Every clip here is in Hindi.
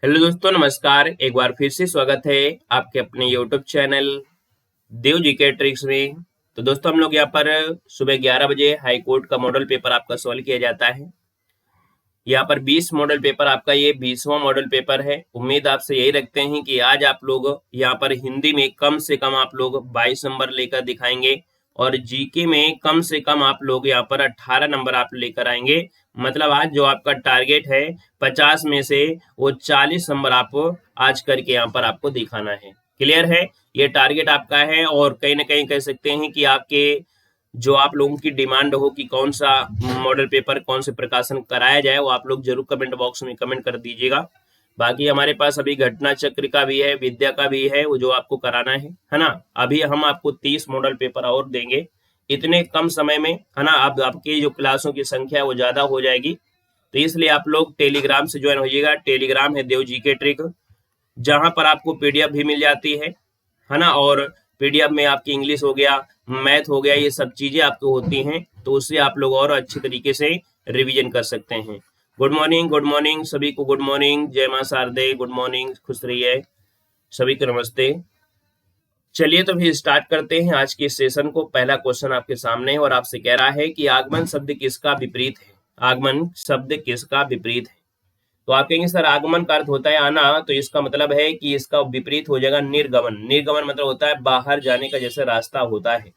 हेलो दोस्तों, नमस्कार। एक बार फिर से स्वागत है आपके अपने यूट्यूब चैनल देव जी के ट्रिक्स में। तो दोस्तों, हम लोग यहाँ पर सुबह 11 बजे हाई कोर्ट का मॉडल पेपर आपका सॉल्व किया जाता है। यहाँ पर 20 मॉडल पेपर आपका ये 20वां मॉडल पेपर है। उम्मीद आपसे यही रखते हैं कि आज आप लोग यहाँ पर हिंदी में कम से कम आप लोग 22 नंबर लेकर दिखाएंगे और जीके में कम से कम आप लोग यहाँ पर 18 नंबर आप लेकर आएंगे। मतलब आज जो आपका टारगेट है 50 में से वो 40 नंबर आप आज करके यहाँ पर आपको दिखाना है। क्लियर है? ये टारगेट आपका है और कहीं ना कहीं कह सकते हैं कि आपके जो आप लोगों की डिमांड हो कि कौन सा मॉडल पेपर कौन से प्रकाशन कराया जाए, वो आप लोग जरूर कमेंट बॉक्स में कमेंट कर दीजिएगा। बाकी हमारे पास अभी घटना चक्र का भी है, विद्या का भी है, वो जो आपको कराना है ना। अभी हम आपको 30 मॉडल पेपर और देंगे इतने कम समय में, है ना। अब आपकी जो क्लासों की संख्या है वो ज्यादा हो जाएगी, तो इसलिए आप लोग टेलीग्राम से ज्वाइन होइएगा। टेलीग्राम है देव जी के ट्रिक, जहां पर आपको पीडीएफ भी मिल जाती है ना। और पीडीएफ में आपकी इंग्लिश हो गया, मैथ हो गया, ये सब चीजें आपको होती हैं, तो उससे आप लोग और अच्छी तरीके से रिवीजन कर सकते हैं। गुड मॉर्निंग सभी को, गुड मॉर्निंग, जय मां शारदे, गुड मॉर्निंग, खुश रहिए सभी को, नमस्ते। चलिए तो फिर स्टार्ट करते हैं आज के सेशन को। पहला क्वेश्चन आपके सामने है और आपसे कह रहा है कि आगमन शब्द किसका विपरीत है। आगमन शब्द किसका विपरीत है? तो आप कहेंगे सर आगमन का अर्थ होता है आना, तो इसका मतलब है कि इसका विपरीत हो जाएगा निर्गमन। निर्गमन मतलब होता है बाहर जाने का जैसे रास्ता होता है।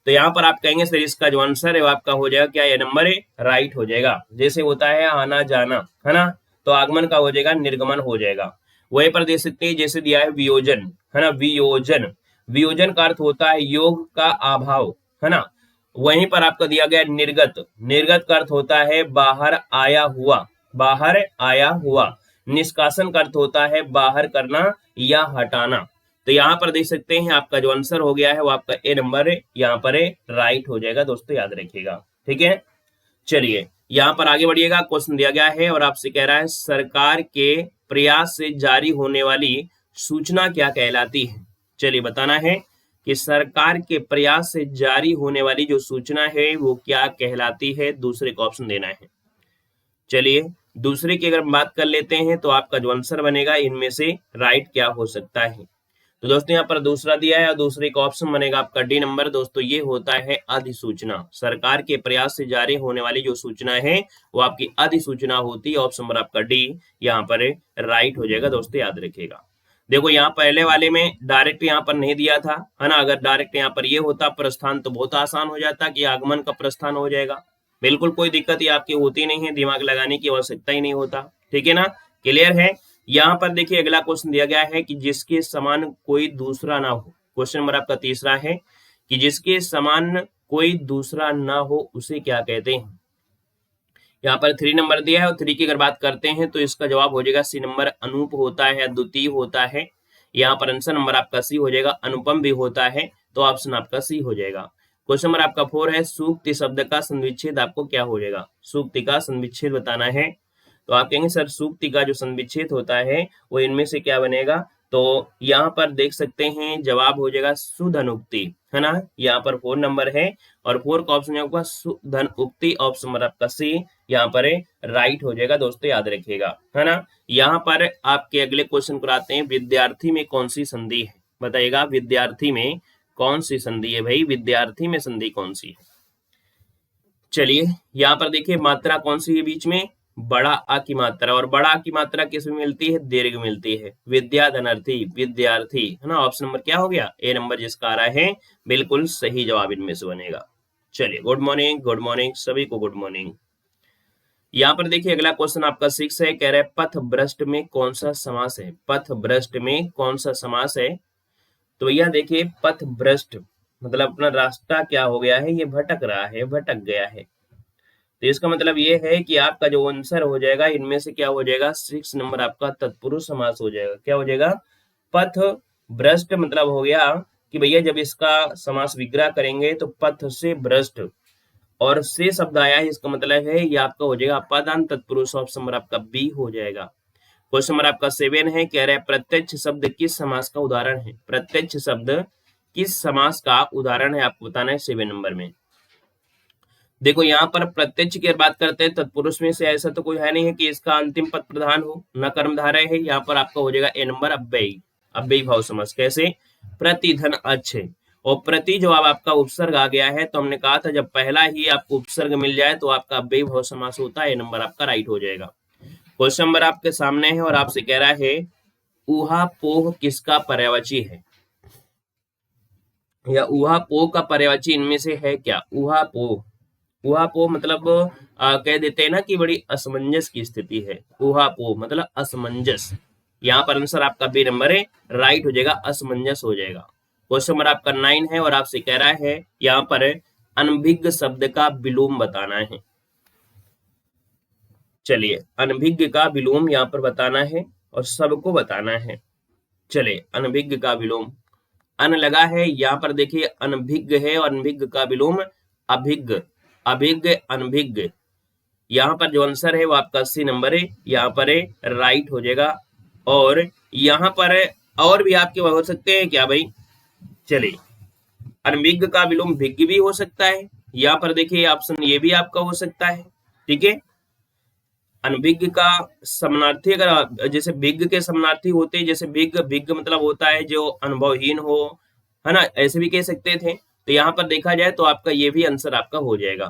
तो यहाँ पर आप कहेंगे सर इसका जो आंसर है वो आपका हो जाएगा क्या, ये नंबर है राइट हो जाएगा। जैसे होता है आना जाना, है ना, तो आगमन का हो जाएगा निर्गमन हो जाएगा। वहीं पर देख सकते हैं जैसे दिया है वियोजन, है ना, वियोजन। वियोजन का अर्थ होता है योग का अभाव, है ना। वहीं पर आपका दिया गया निर्गत। निर्गत का अर्थ होता है बाहर आया हुआ, बाहर आया हुआ। निष्कासन का अर्थ होता है बाहर करना या हटाना। तो यहाँ पर देख सकते हैं आपका जो आंसर हो गया है वो आपका ए नंबर यहाँ पर राइट हो जाएगा। दोस्तों याद रखिएगा, ठीक है। चलिए यहाँ पर आगे बढ़िएगा। क्वेश्चन दिया गया है और आपसे कह रहा है सरकार के प्रयास से जारी होने वाली सूचना क्या कहलाती है। चलिए बताना है कि सरकार के प्रयास से जारी होने वाली जो सूचना है वो क्या कहलाती है। दूसरे को ऑप्शन देना है। चलिए दूसरे की अगर बात कर लेते हैं तो आपका जो आंसर बनेगा इनमें से राइट क्या हो सकता है। तो दोस्तों यहाँ पर दूसरा दिया है और दूसरे का ऑप्शन बनेगा आपका डी नंबर। दोस्तों ये होता है अधिसूचना। सरकार के प्रयास से जारी होने वाली जो सूचना है वो आपकी अधिसूचना होती है। ऑप्शन नंबर आपका डी यहाँ पर राइट हो जाएगा। दोस्तों याद रखिएगा। देखो यहाँ पहले वाले में डायरेक्ट यहाँ पर नहीं दिया था, है ना। अगर डायरेक्ट यहाँ पर ये होता प्रस्थान तो बहुत आसान हो जाता कि आगमन का प्रस्थान हो जाएगा। बिल्कुल कोई दिक्कत ये आपकी होती नहीं है, दिमाग लगाने की आवश्यकता ही नहीं होता, ठीक है ना। क्लियर है? यहाँ पर देखिए अगला क्वेश्चन दिया गया है कि जिसके समान कोई दूसरा ना हो। क्वेश्चन नंबर आपका तीसरा है कि जिसके समान कोई दूसरा ना हो उसे क्या कहते हैं। यहाँ पर 3 नंबर दिया है और 3 की अगर बात करते हैं तो इसका जवाब हो जाएगा सी नंबर, अनूप होता है, अद्वितीय होता है। यहाँ पर आंसर नंबर आपका सी हो जाएगा, अनुपम भी होता है, तो ऑप्शन आपका सी हो जाएगा। क्वेश्चन नंबर आपका 4 है सूक्ति शब्द का संविच्छेद आपको क्या हो जाएगा। सूक्ति का संविच्छेद बताना है। तो आप कहेंगे सर सूक्ति का जो संविच्छेद होता है वो इनमें से क्या बनेगा। तो यहाँ पर देख सकते हैं जवाब हो जाएगा सुधन उक्ति, है ना। यहाँ पर 4 नंबर है और 4 का ऑप्शन होगा सुधन उक्ति। ऑप्शन नंबर आपका सी यहाँ पर राइट हो जाएगा। दोस्तों याद रखिएगा, है ना। यहाँ पर आपके अगले क्वेश्चन को आते हैं, विद्यार्थी में कौन सी संधि है। बताइएगा विद्यार्थी में कौन सी संधि है भाई, विद्यार्थी में संधि कौन सी है। चलिए यहाँ पर देखिए मात्रा कौन सी है बीच में, बड़ा आ की मात्रा। और बड़ा आ की मात्रा किस में मिलती है, दीर्घ मिलती है। विद्या धनार्थी विद्यार्थी, है ना। ऑप्शन नंबर क्या हो गया, ए नंबर जिसका आ रहा है बिल्कुल सही जवाब इनमें से बनेगा। चलिए गुड मॉर्निंग सभी को, गुड मॉर्निंग। यहाँ पर देखिए अगला क्वेश्चन आपका 6 है, कह रहा है पथ भ्रष्ट में कौन सा समास है। पथ भ्रष्ट में कौन सा समास है। तो यह देखिए पथ भ्रष्ट मतलब अपना रास्ता क्या हो गया है, ये भटक रहा है, भटक गया है। तो इसका मतलब ये है कि आपका जो आंसर हो जाएगा इनमें से क्या हो जाएगा, 6 नंबर आपका तत्पुरुष समास हो जाएगा। क्या हो जाएगा, पथ भ्रष्ट मतलब हो गया कि भैया जब इसका समास विग्रह करेंगे तो पथ से भ्रष्ट और से शब्द आया है, इसका मतलब है ये आपका हो जाएगा अपादान तत्पुरुष। ऑप्शन नंबर आपका बी हो जाएगा। क्वेश्चन नंबर आपका 7 है, कह रहा है प्रत्यक्ष शब्द किस समास का उदाहरण है। प्रत्यक्ष शब्द किस समास का उदाहरण है आपको बताना है 7 नंबर में। देखो यहाँ पर प्रत्यक्ष की बात करते हैं, तत्पुरुष में से ऐसा तो कोई है नहीं है कि इसका अंतिम पद प्रधान हो, न कर्मधारय है। यहाँ पर आपका हो जाएगा ए नंबर अव्ययी, अव्ययी भाव समास। कैसे? प्रतिधन अच्छे, और प्रति जवाब आपका उपसर्ग आ गया है, तो हमने कहा था जब पहला ही आपको उपसर्ग मिल जाए तो आपका अव्ययी भाव समास होता है, ए नंबर आपका राइट हो जाएगा। क्वेश्चन नंबर आपके सामने है और आपसे कह रहा है ऊहापोह किसका पर्यायवाची है, या ऊहापोह का पर्यायवाची इनमें से है क्या? ऊहापोह, ऊहापोह मतलब कह देते हैं ना कि बड़ी असमंजस की स्थिति है। ऊहापोह मतलब असमंजस। यहाँ पर आंसर आपका बी नंबर है, राइट हो जाएगा, असमंजस हो जाएगा। क्वेश्चन नंबर आपका 9 है और आपसे कह रहा है यहाँ पर अनभिज्ञ शब्द का विलोम बताना है। चलिए, अनभिज्ञ का विलोम यहाँ पर बताना है और सबको बताना है। चलिए, अनभिज्ञ का विलोम, अन लगा है यहाँ पर, देखिए अनभिज्ञ है और अनभिज्ञ का विलोम अभिज्ञ, अभिज्ञ अनभिज्ञ। यहाँ पर जो आंसर है वो आपका सी नंबर है, यहाँ पर है, राइट हो जाएगा। और यहाँ पर और भी आपके हो सकते हैं क्या भाई? चलिए, अनभिज्ञ का विलोम भिज्ञ भी हो सकता है। यहाँ पर देखिए ऑप्शन ये भी आपका हो सकता है। ठीक है, अनभिज्ञ का समानार्थी अगर जैसे विज्ञ के समानार्थी होते हैं, जैसे विज्ञ, विज्ञ मतलब होता है जो अनुभवहीन हो, है ना, ऐसे भी कह सकते थे। तो यहाँ पर देखा जाए तो आपका ये भी आंसर आपका हो जाएगा।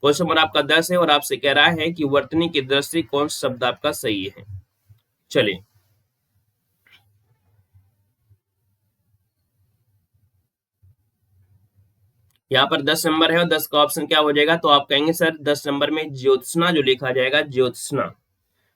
क्वेश्चन नंबर आपका 10 है और आपसे कह रहा है कि वर्तनी की दृष्टि कौन सा शब्द आपका सही है। चलिए, यहाँ पर 10 नंबर है और 10 का ऑप्शन क्या हो जाएगा? तो आप कहेंगे सर 10 नंबर में ज्योत्सना जो लिखा जाएगा, ज्योत्सना,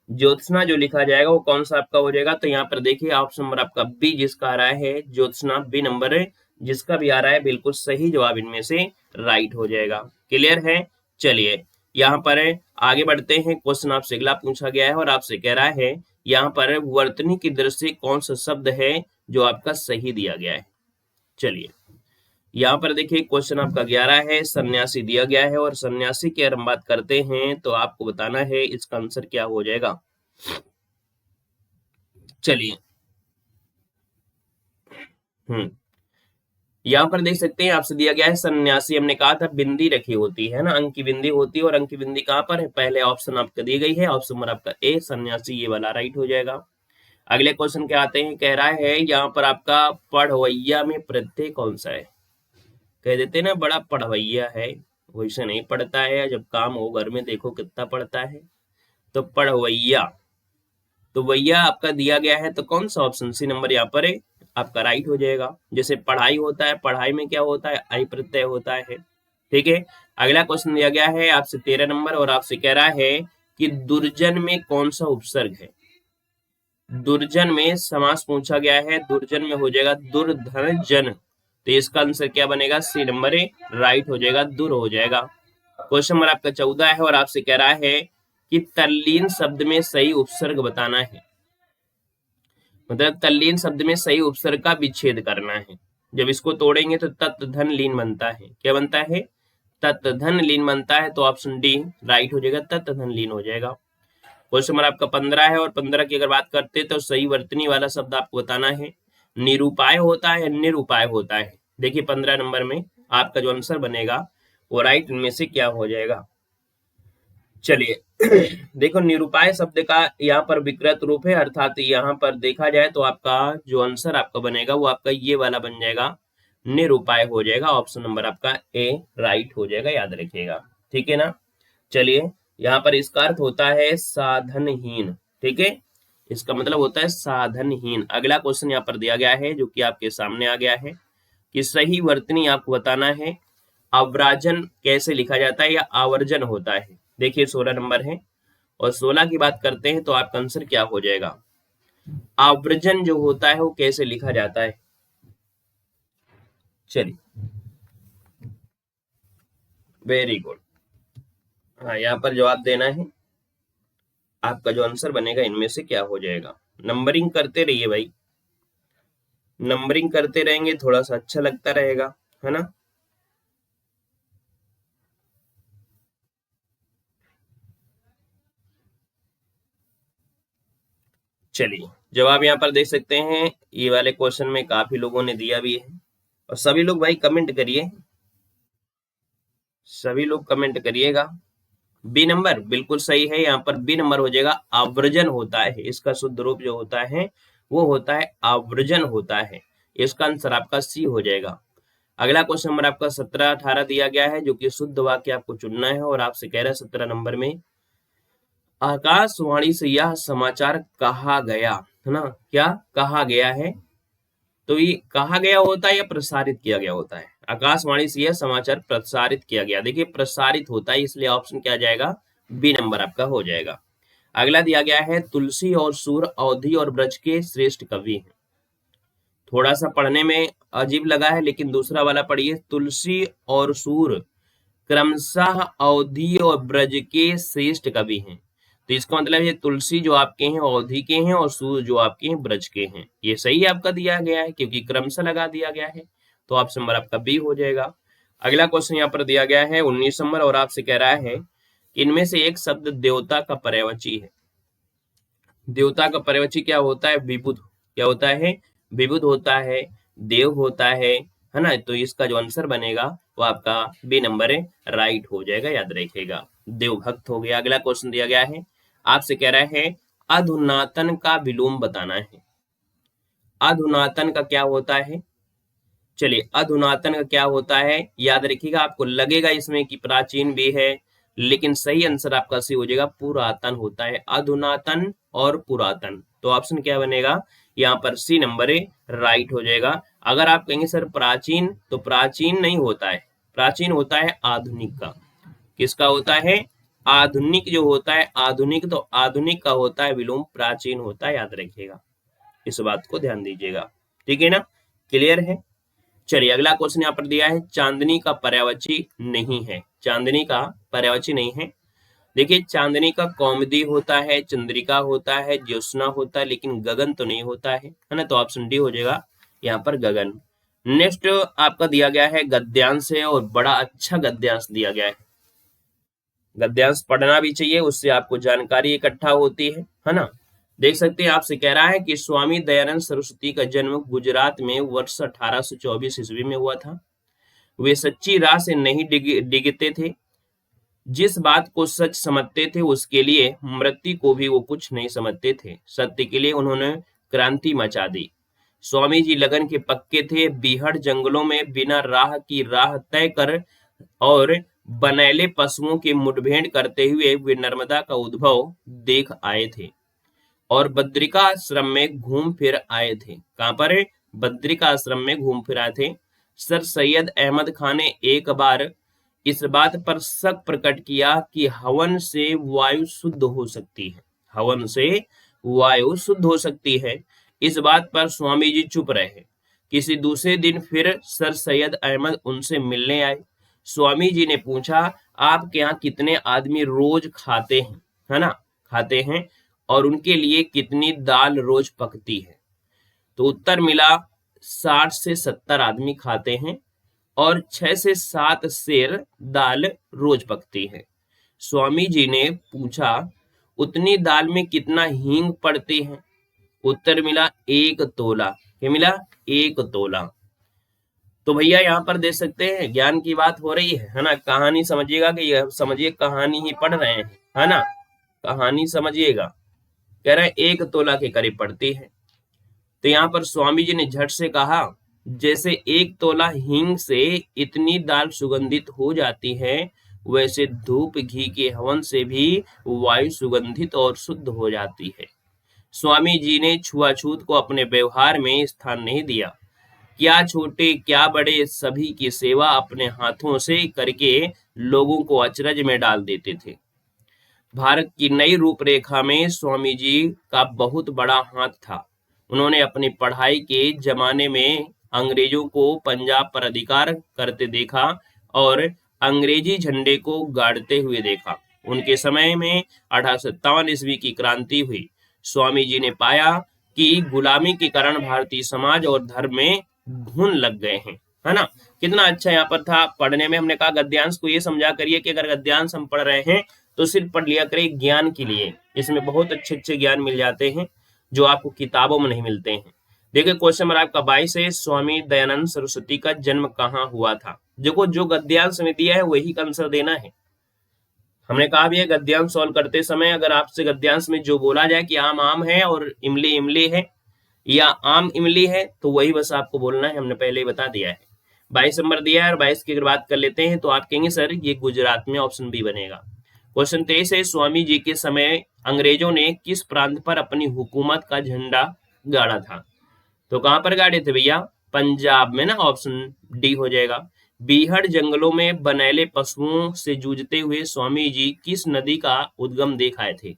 ज्योत्सना जो लिखा जाएगा वो कौन सा आपका हो जाएगा? तो यहाँ पर देखिए ऑप्शन नंबर आपका बी जिसका आ रहा है, ज्योत्सना, बी नंबर है जिसका भी आ रहा है, बिल्कुल सही जवाब इनमें से राइट हो जाएगा। क्लियर है? चलिए, यहाँ पर आगे बढ़ते हैं। क्वेश्चन आपसे अगला पूछा गया है और आपसे कह रहा है यहाँ पर वर्तनी की दृष्टि कौन सा शब्द है जो आपका सही दिया गया है। चलिए, यहाँ पर देखिए क्वेश्चन आपका 11 है, सन्यासी दिया गया है और सन्यासी की अगर हम बात करते हैं तो आपको बताना है इसका आंसर क्या हो जाएगा। चलिए, यहाँ पर देख सकते हैं आपसे दिया गया है सन्यासी, हमने कहा था बिंदी रखी होती है ना, अंक की बिंदी होती है, और अंक की बिंदी कहाँ पर है? पहले ऑप्शन आपका दी गई है, ऑप्शन नंबर आपका ए सन्यासी, ये वाला राइट हो जाएगा। अगले क्वेश्चन के आते हैं, कह रहा है यहाँ पर आपका पढ़वैया में प्रत्यय कौन सा है? कह देते हैं ना बड़ा पढ़वैया है, वैसे नहीं पढ़ता है, जब काम हो घर में देखो कितना पढ़ता है। तो पढ़वैया, तो भैया आपका दिया गया है, तो कौन सा ऑप्शन सी नंबर यहाँ पर है आपका राइट हो जाएगा। जैसे पढ़ाई होता है, पढ़ाई में क्या होता है? आई प्रत्यय होता है। ठीक है, अगला क्वेश्चन दिया गया है आपसे 13 नंबर और आपसे कह रहा है कि दुर्जन में कौन सा उपसर्ग है? दुर्जन में समास पूछा गया है, दुर्जन में हो जाएगा दुर्धन जन, तो इसका आंसर क्या बनेगा? सी नंबर है, राइट हो जाएगा, दूर हो जाएगा। क्वेश्चन नंबर आपका 14 है और आपसे कह रहा है कि तल्लीन शब्द में सही उपसर्ग बताना है। मतलब तल्लीन शब्द में सही उपसर्ग का विच्छेद करना है। जब इसको तोड़ेंगे तो तत् धन लीन बनता है। क्या बनता है? तत् धन लीन बनता है, तो ऑप्शन डी राइट हो जाएगा, तत् धन लीन हो जाएगा। क्वेश्चन नंबर आपका 15 है और 15 की अगर बात करते हैं तो सही वर्तनी वाला शब्द आपको बताना है। निरूपाय होता है, निरूपाय होता है। देखिए 15 नंबर में आपका जो आंसर बनेगा वो राइट इनमें से क्या हो जाएगा। चलिए देखो, निरूपाय शब्द का यहाँ पर विकृत रूप है, अर्थात यहाँ पर देखा जाए तो आपका जो आंसर आपका बनेगा वो आपका ये वाला बन जाएगा, निरूपाय हो जाएगा। ऑप्शन नंबर आपका ए राइट हो जाएगा, याद रखिएगा। ठीक है ना? चलिए, यहाँ पर इसका अर्थ होता है साधनहीन। ठीक है, इसका मतलब होता है साधनहीन। अगला क्वेश्चन यहाँ पर दिया गया है जो कि आपके सामने आ गया है कि सही वर्तनी आपको बताना है। अव्राजन कैसे लिखा जाता है या आवर्जन होता है? देखिए 16 नंबर है और 16 की बात करते हैं तो आपका आंसर क्या हो जाएगा? आवर्जन जो होता है वो कैसे लिखा जाता है? चलिए, वेरी गुड। हाँ, यहाँ पर जवाब देना है। आपका जो आंसर बनेगा इनमें से क्या हो जाएगा? नंबरिंग करते रहिए भाई, नंबरिंग करते रहेंगे थोड़ा सा अच्छा लगता रहेगा, है ना? चलिए, जवाब यहाँ पर देख सकते हैं, ये वाले क्वेश्चन में काफी लोगों ने दिया भी है और सभी लोग भाई कमेंट करिए। सभी लोग कमेंट करिएगा। बी नंबर बिल्कुल सही है, यहाँ पर बी नंबर हो जाएगा। आवर्जन होता है, इसका शुद्ध रूप जो होता है वो होता है आवर्जन होता है। इसका आंसर आपका सी हो जाएगा। अगला क्वेश्चन नंबर आपका 17-18 दिया गया है, जो कि शुद्ध वाक्य आपको चुनना है और आपसे कह रहा है 17 नंबर में, आकाशवाणी से यह समाचार कहा गया, है ना, क्या कहा गया है। तो ये कहा गया होता है या प्रसारित किया गया होता है। आकाशवाणी से यह समाचार प्रसारित किया गया, देखिए प्रसारित होता है, इसलिए ऑप्शन क्या जाएगा, बी नंबर आपका हो जाएगा। अगला दिया गया है, तुलसी और सूर अवधि और ब्रज के श्रेष्ठ कवि हैं। थोड़ा सा पढ़ने में अजीब लगा है, लेकिन दूसरा वाला पढ़िए, तुलसी और सूर क्रमशः अवधि और ब्रज के श्रेष्ठ कवि हैं। तो इसका मतलब ये तुलसी जो आपके हैं अवधि के हैं और सूर जो आपके हैं ब्रज के हैं। ये सही आपका दिया गया है क्योंकि क्रमशः लगा दिया गया है, तो ऑप्शन नंबर आपका बी हो जाएगा। अगला क्वेश्चन यहाँ पर दिया गया है 19 नंबर, और आपसे कह रहा है कि इनमें से एक शब्द देवता का पर्यायवाची है। देवता का पर्यायवाची क्या होता है, विबुध। क्या होता है, विबुध होता है, देव होता है ना। तो इसका जो आंसर बनेगा वो आपका बी नंबर है, राइट हो जाएगा, याद रखिएगा। देवभक्त हो गया। अगला क्वेश्चन दिया गया है, आपसे कह रहा है अधुनातन का विलोम बताना है। अधुनातन का क्या होता है, चलिए अधुनातन का क्या होता है याद रखिएगा। आपको लगेगा इसमें कि प्राचीन भी है, लेकिन सही आंसर आपका सी हो जाएगा, पुरातन होता है। अधुनातन और पुरातन, तो ऑप्शन क्या बनेगा यहाँ पर, सी नंबर है, राइट हो जाएगा। अगर आप कहेंगे सर प्राचीन, तो प्राचीन नहीं होता है, प्राचीन होता है आधुनिक का। किसका होता है, आधुनिक जो होता है आधुनिक, तो आधुनिक का होता है विलोम, प्राचीन होता है, याद रखिएगा, इस बात को ध्यान दीजिएगा। ठीक है ना, क्लियर है। चलिए अगला क्वेश्चन यहाँ पर दिया है, चांदनी का पर्यायवाची नहीं है। चांदनी का पर्यायवाची नहीं है। देखिए चांदनी का कौमुदी होता है, चंद्रिका होता है, ज्योत्सना होता है, लेकिन गगन तो नहीं होता है ना। तो ऑप्शन डी हो जाएगा यहाँ पर गगन। नेक्स्ट आपका दिया गया है गद्यांश है, और बड़ा अच्छा गद्यांश दिया गया है। गद्यांश पढ़ना भी चाहिए, उससे आपको जानकारी इकट्ठा होती है ना। देख सकते हैं, आपसे कह रहा है कि स्वामी दयानंद सरस्वती का जन्म गुजरात में वर्ष 1824 ईस्वी में हुआ था। वे सच्ची राह से नहीं डिगते थे, जिस बात को सच समझते थे उसके लिए मृत्यु को भी वो कुछ नहीं समझते थे। सत्य के लिए उन्होंने क्रांति मचा दी। स्वामी जी लगन के पक्के थे, बीहड़ जंगलों में बिना राह की राह तय कर और बनैले पशुओं की मुठभेड़ करते हुए वे नर्मदा का उद्भव देख आए थे और बद्रिका आश्रम में घूम फिर आए थे। कहां पर है, बद्रिका आश्रम में घूम फिर आए थे। सर सैयद अहमद खान ने एक बार इस बात पर शक प्रकट किया कि हवन से वायु शुद्ध हो सकती है, हवन से वायु शुद्ध हो सकती है। इस बात पर स्वामी जी चुप रहे। किसी दूसरे दिन फिर सर सैयद अहमद उनसे मिलने आए। स्वामी जी ने पूछा, आपके यहाँ कितने आदमी रोज खाते हैं, है ना, खाते हैं, और उनके लिए कितनी दाल रोज पकती है। तो उत्तर मिला 60 से 70 आदमी खाते हैं और 6 से 7 सेर दाल रोज पकती है। स्वामी जी ने पूछा, उतनी दाल में कितना हींग पड़ती है। उत्तर मिला 1 तोला। क्या मिला, 1 तोला। तो भैया यहाँ पर देख सकते हैं ज्ञान की बात हो रही है ना। कहानी समझिएगा कि यह समझिए कहानी ही पढ़ रहे हैं, है ना, कहानी समझिएगा। कह रहे हैं 1 तोला के करीब पड़ती है। तो यहाँ पर स्वामी जी ने झट से कहा, जैसे 1 तोला हींग से इतनी दाल सुगंधित हो जाती है, वैसे धूप घी के हवन से भी वायु सुगंधित और शुद्ध हो जाती है। स्वामी जी ने छुआछूत को अपने व्यवहार में स्थान नहीं दिया। क्या छोटे क्या बड़े सभी की सेवा अपने हाथों से करके लोगों को अचरज में डाल देते थे। भारत की नई रूपरेखा में स्वामी जी का बहुत बड़ा हाथ था। उन्होंने अपनी पढ़ाई के जमाने में अंग्रेजों को पंजाब पर अधिकार करते देखा और अंग्रेजी झंडे को गाड़ते हुए देखा। उनके समय में 1857 ईस्वी की क्रांति हुई। स्वामी जी ने पाया कि गुलामी के कारण भारतीय समाज और धर्म में घुन लग गए हैं, है ना। कितना अच्छा यहाँ पर था पढ़ने में। हमने कहा गद्यांश को ये समझा करिए कि अगर गद्यांश हम पढ़ रहे हैं तो सिर्फ पढ़ लिया करिए ज्ञान के लिए। इसमें बहुत अच्छे अच्छे ज्ञान मिल जाते हैं जो आपको किताबों में नहीं मिलते हैं। देखिए क्वेश्चन नंबर आपका 22 है, स्वामी दयानंद सरस्वती का जन्म कहाँ हुआ था। देखो जो गद्यांश में दिया है वही आंसर देना है। हमने कहा भी है गद्यांश सॉल्व करते समय अगर आपसे गद्यांश में जो बोला जाए कि आम आम है और इमली इमली है या आम इमली है तो वही बस आपको बोलना है, हमने पहले ही बता दिया है। 22 नंबर दिया है और 22 की अगर बात कर लेते हैं तो आप कहेंगे सर ये गुजरात में, ऑप्शन बी बनेगा। क्वेश्चन 23 है, स्वामी जी के समय अंग्रेजों ने किस प्रांत पर अपनी हुकूमत का झंडा गाड़ा था? तो कहां पर गाड़े थे भैया? पंजाब में ना, ऑप्शन डी हो जाएगा। बीहड़ जंगलों में बनेले पशुओं से जूझते हुए स्वामी जी किस नदी का उद्गम देख आए थे?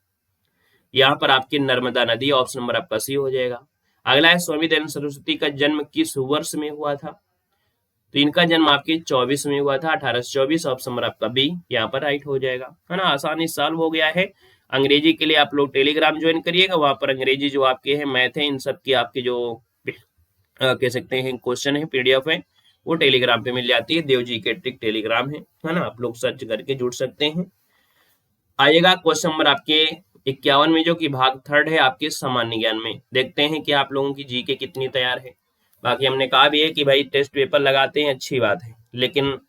यहाँ पर आपकी नर्मदा नदी, ऑप्शन नंबर आपका सी हो जाएगा। अगला है, स्वामी दयानंद सरस्वती का जन्म किस वर्ष में हुआ था? तो इनका जन्म आपके 24 में हुआ था, 1824, ऑप्शन नंबर आपका बी यहाँ पर राइट हो जाएगा, है ना। आसानी सॉल्व हो गया है। अंग्रेजी के लिए आप लोग टेलीग्राम ज्वाइन करिएगा, वहां पर अंग्रेजी जो आपके हैं मैथ है इन सब की आपके जो कह सकते हैं क्वेश्चन है पीडीएफ है वो टेलीग्राम पे मिल जाती है। देवजी के ट्रिक टेलीग्राम है ना, आप लोग सर्च करके जुड़ सकते हैं। आइएगा क्वेश्चन नंबर आपके 51 में, जो कि भाग थर्ड है आपके सामान्य ज्ञान में। देखते हैं कि आप लोगों की जीके कितनी तैयार है। बाकी हमने कहा भी है कि भाई टेस्ट पेपर लगाते हैं अच्छी बात है, लेकिन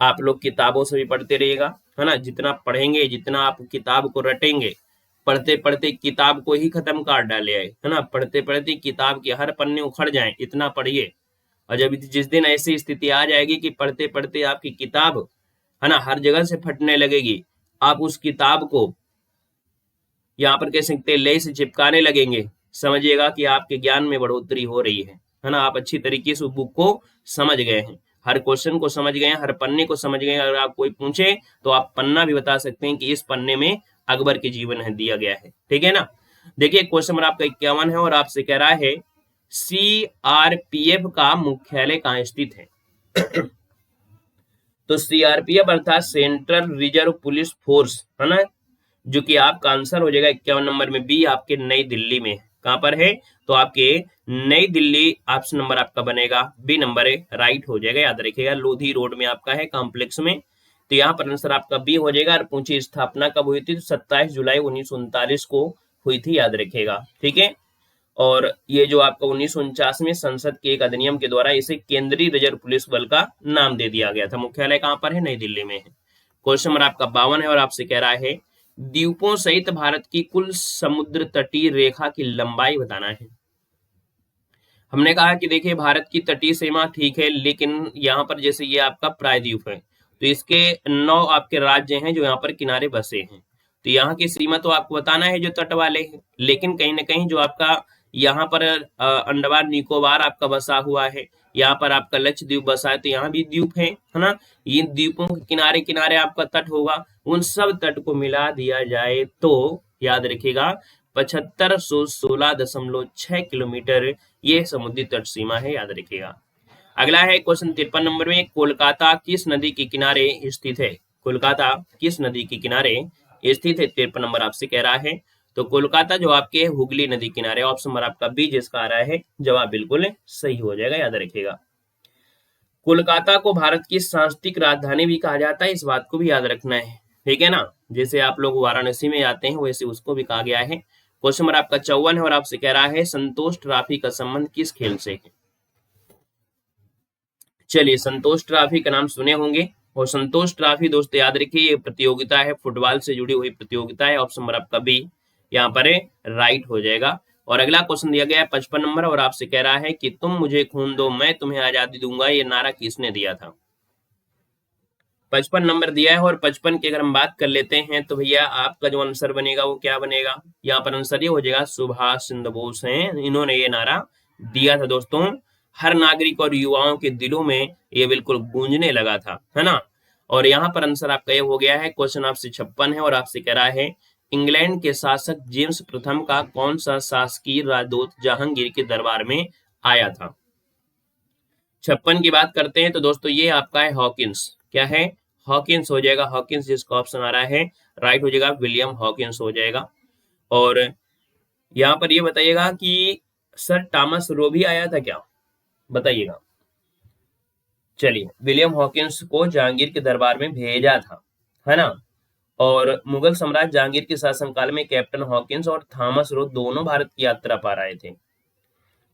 आप लोग किताबों से भी पढ़ते रहिएगा, है ना। जितना पढ़ेंगे, जितना आप किताब को रटेंगे, पढ़ते पढ़ते किताब को ही खत्म कर डाले है ना। पढ़ते पढ़ते किताब के हर पन्ने उखड़ जाए, इतना पढ़िए। और जब जिस दिन ऐसी स्थिति आ जाएगी कि पढ़ते पढ़ते आपकी किताब, है ना, हर जगह से फटने लगेगी, आप उस किताब को यहाँ पर कह सकते हैं ले से चिपकाने लगेंगे, समझिएगा कि आपके ज्ञान में बढ़ोतरी हो रही है ना। आप अच्छी तरीके से बुक को समझ गए हैं, हर क्वेश्चन को समझ गए हैं, हर पन्ने को समझ गए हैं। अगर आप कोई पूछे तो आप पन्ना भी बता सकते हैं कि इस पन्ने में अकबर के जीवन है दिया गया है, ठीक है ना। देखिए क्वेश्चन नंबर आपका 51 है और आपसे कह रहा है सीआरपीएफ का मुख्यालय कहाँ स्थित है? तो सीआरपीएफ अर्थात सेंट्रल रिजर्व पुलिस फोर्स, है ना, जो कि आपका आंसर हो जाएगा 51 नंबर में बी, आपके नई दिल्ली में। कहां पर है? तो आपके नई दिल्ली, ऑप्शन नंबर आपका बनेगा बी नंबर है, राइट हो जाएगा। याद रखिएगा लोधी रोड में आपका है, कॉम्प्लेक्स में। तो यहाँ पर आंसर आपका बी हो जाएगा। और पूछिए स्थापना कब हुई थी? तो 27 जुलाई 1939 को हुई थी, याद रखिएगा, ठीक है। और ये जो आपका 1949 में संसद के एक अधिनियम के द्वारा इसे केंद्रीय रिजर्व पुलिस बल का नाम दे दिया गया था। मुख्यालय कहां पर है? नई दिल्ली में है। क्वेश्चन नंबर आपका 52 है और आपसे कह रहा है द्वीपों सहित भारत की कुल समुद्र तटीय रेखा की लंबाई बताना है। हमने कहा कि देखिए भारत की तटीय सीमा ठीक है, लेकिन यहाँ पर जैसे ये आपका प्रायद्वीप है तो इसके 9 आपके राज्य हैं जो यहाँ पर किनारे बसे हैं। तो यहाँ की सीमा तो आपको बताना है जो तट वाले हैं, लेकिन कहीं ना कहीं जो आपका यहाँ पर अंडमान निकोबार आपका बसा हुआ है, यहाँ पर आपका लक्षद्वीप बसा है, तो यहाँ भी द्वीप है ना। इन द्वीपों के किनारे किनारे आपका तट होगा, उन सब तट को मिला दिया जाए तो याद रखिएगा 7516.6 किलोमीटर ये समुद्री तट सीमा है, याद रखिएगा। अगला है क्वेश्चन 53 नंबर में, कोलकाता किस नदी के किनारे स्थित है? कोलकाता किस नदी के किनारे स्थित है? 53 नंबर आपसे कह रहा है। तो कोलकाता जो आपके हुगली नदी किनारे, ऑप्शन नंबर आपका बी जिसका आ रहा है जवाब बिल्कुल सही हो जाएगा, याद रखिएगा। कोलकाता को भारत की सांस्कृतिक राजधानी भी कहा जाता है, इस बात को भी याद रखना है, ठीक है ना। जैसे आप लोग वाराणसी में आते हैं वैसे उसको भी कहा गया है। क्वेश्चन नंबर आपका 54 है और आपसे कह रहा है संतोष ट्रॉफी का संबंध किस खेल से है? चलिए संतोष ट्रॉफी का नाम सुने होंगे, और संतोष ट्रॉफी दोस्तों याद रखिए ये प्रतियोगिता है, फुटबॉल से जुड़ी हुई प्रतियोगिता है। ऑप्शन नंबर आपका बी यहाँ पर राइट हो जाएगा। और अगला क्वेश्चन दिया गया है 55 नंबर और आपसे कह रहा है कि तुम मुझे खून दो मैं तुम्हें आजादी दूंगा, ये नारा किसने दिया था? 55 नंबर दिया है और 55 की अगर हम बात कर लेते हैं तो भैया आपका जो आंसर बनेगा वो क्या बनेगा? यहाँ पर आंसर ये हो जाएगा सुभाष चंद्र बोस हैं, इन्होंने ये नारा दिया था दोस्तों। हर नागरिक और युवाओं के दिलों में ये बिल्कुल गूंजने लगा था, है ना। और यहाँ पर आंसर आपका ये हो गया है। क्वेश्चन आपसे 56 है और आपसे कह रहा है इंग्लैंड के शासक जेम्स प्रथम का कौन सा शासकीय राजदूत जहांगीर के दरबार में आया था? 56 की बात करते हैं तो दोस्तों ये आपका है हॉकिंस। क्या है? हॉकिंस हो जाएगा। हॉकिंस जिसका ऑप्शन आ रहा है राइट हो जाएगा, विलियम हॉकिंस हो जाएगा। और यहाँ पर ये बताइएगा कि सर थॉमस रो भी आया था क्या? बताइएगा। चलिए विलियम हॉकिंस को जहांगीर के दरबार में भेजा था, है ना। और मुगल सम्राट जहांगीर के शासनकाल में कैप्टन हॉकिंस और थॉमस रो दोनों भारत की यात्रा पर आए थे।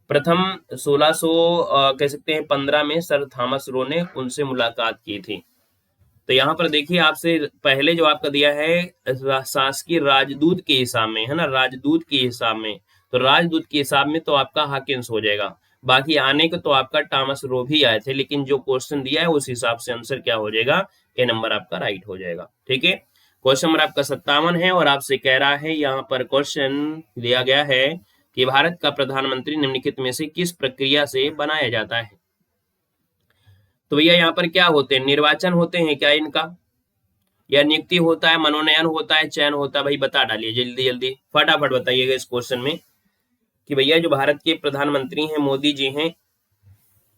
प्रथम 1600 कह सकते हैं 15 में सर थॉमस रो ने उनसे मुलाकात की थी। तो यहाँ पर देखिए आपसे पहले जो आपका दिया है शासकीय राजदूत के हिसाब में, है ना, राजदूत के हिसाब में, तो राजदूत के हिसाब में तो आपका हाकिन्स हो जाएगा। बाकी आने को तो आपका टॉमस रो भी आए थे, लेकिन जो क्वेश्चन दिया है उस हिसाब से आंसर क्या हो जाएगा, ए नंबर आपका राइट हो जाएगा। ठीक है, क्वेश्चन नंबर आपका 57 है और आपसे कह रहा है यहाँ पर क्वेश्चन दिया गया है कि भारत का प्रधानमंत्री निम्नलिखित में से किस प्रक्रिया से बनाया जाता है। तो भैया यहाँ पर क्या होते हैं, निर्वाचन होते हैं क्या इनका, या नियुक्ति होता है, मनोनयन होता है, चयन होता है, भाई बता डालिए जल्दी जल्दी फटाफट बताइएगा इस क्वेश्चन में कि भैया जो भारत के प्रधानमंत्री हैं मोदी जी हैं,